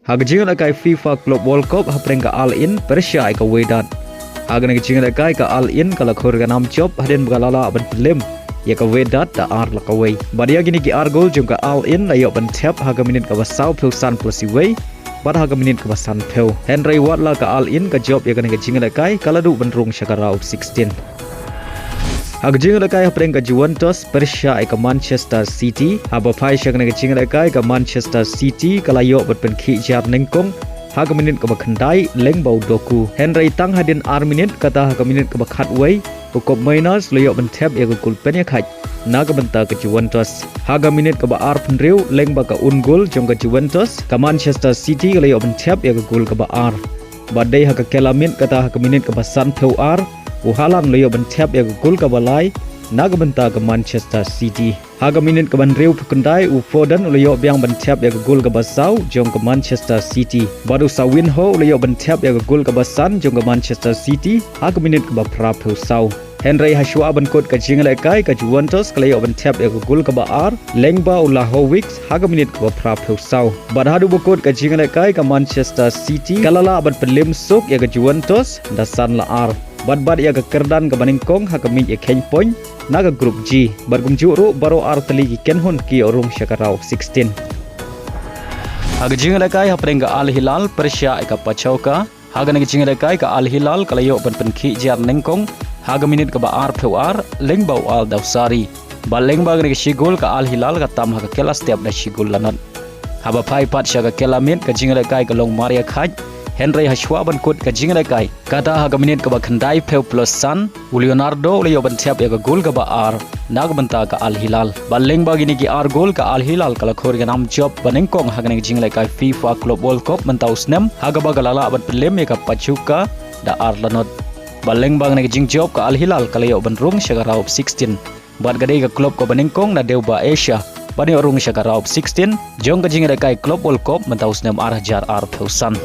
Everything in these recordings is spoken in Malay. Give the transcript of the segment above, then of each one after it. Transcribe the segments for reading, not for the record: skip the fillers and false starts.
Hagajingan akai FIFA Club World Cup hapreng ka all in Persia ka Wedan. Hagan gajingan akai ka all in kala khurga nam job haden bagalala ban pelim ya ka Wedat da ar la ka wei. Badia gini ki ar gol jung ka all in la yo ban tap haga minit ka basau pulsan plus wei. Bad haga minit ka basan peu. Henry Watt la ka all in ka job ya kan gajingan akai kala du ban rung syakara 16. Hagjingan akai hapreng ka Juventus Persia ka Manchester City haba phai syakna gajingan akai ka Manchester City kala yo bat pen khi jar nengkong haga minit ka bakhandai Lyngba doku Henry tang hadin ar minit kata haga minit ka bakhat wei ukop minus lo yo ban tap ya gol pen ya khaj naga banta ka Juventus haga minit ka ba ar penriu Lyngba ka ungol jong ka Juventus ka Manchester City kala yo ban tap ya gol ka ba ar badai haga kelamin kata haga minit ka basan peu ar Uhalan lo yo ban tap ya gol ka balai naga banta ka Manchester City haga minit ka ban riu pukundai u Foden lo yo biang ban tap ya gol ka basau jong ka Manchester City baru sawin ho lo yo ban tap ya gol ka basan jong ka Manchester City haga minit ka ba pra peu sau Henry Hashua ban kot ka jingle kai ka Juventus kala yo ban tap ya gol ka ba ar Lyngba Ulahovic haga minit ka ba pra peu sau bad Haduh bokot ka jingle kai ka Manchester City kalala ban pelim sok ya ka Juventus dasan la ar bad ya ka kerdan ka baningkong haga min ya ken point naga group G bargum juru baro ar tali ken hon ki orum syakarau 16 haga jingle kai hapreng ka Al Hilal Persia ka pachauka haga ngi jingle kai ka Al Hilal kala yo ban pen khi jar nengkong haga minit ka ba ar peu ar Lyngba al dausari ba Lyngba ngi shigol ka Al Hilal ka tam haga kela step da shigol lanat haba phai pat syaga kela min ka jingle kai ka long maria khaj Henry Hashua ban kot ka jingle kai kata haga minit ka ba khandai peu plus san Leonardo le yo ban tap ya ka gol ka ba ar nag banta ka Al Hilal ba Lyngba gini ki ar gol ka Al Hilal kala khor ga nam job banengkong haga ngi jingle kai FIFA Club World Cup mentau snem haga ba galala ban pelem ya ka pachuka da ar lanot ba Lyngba ngi jing job ka Al Hilal kala yo ban rung syagarau 16 bad gadai ka club ko banengkong na deuba Asia bani rung syagarau 16 jong ka jingle kai Club World Cup mentau snem ar jar ar peusan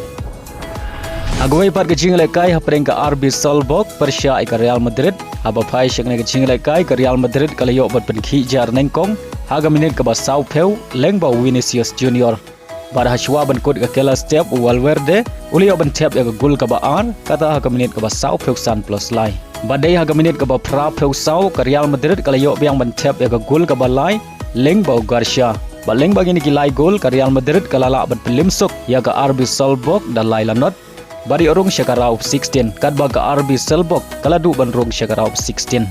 Agwai par ke jingle kai hapreng ka RB Salzburg Persia ka Real Madrid haba phai shakne ke jingle kai ka Real Madrid kala yo bat pen khi jar nengkong haga minit ka ba sau peu Lyngba Vinicius Junior bar Hashua ban kot ka kela step Valverde uli yo ban tap ya ka gol ka ba ar kata haga minit ka ba sau peu san plus lai badai haga minit ka ba pra peu sau ka Real Madrid kala yo biang ban tap ya ka gol ka ba lai Lyngba Garcia ba Lyngba gini ki lai gol ka Real Madrid kala la ban pelim sok ya ka RB Salzburg da lai lanot bari orong syakarau 16 kadba ka RB Salzburg kala du ban rong syakarau 16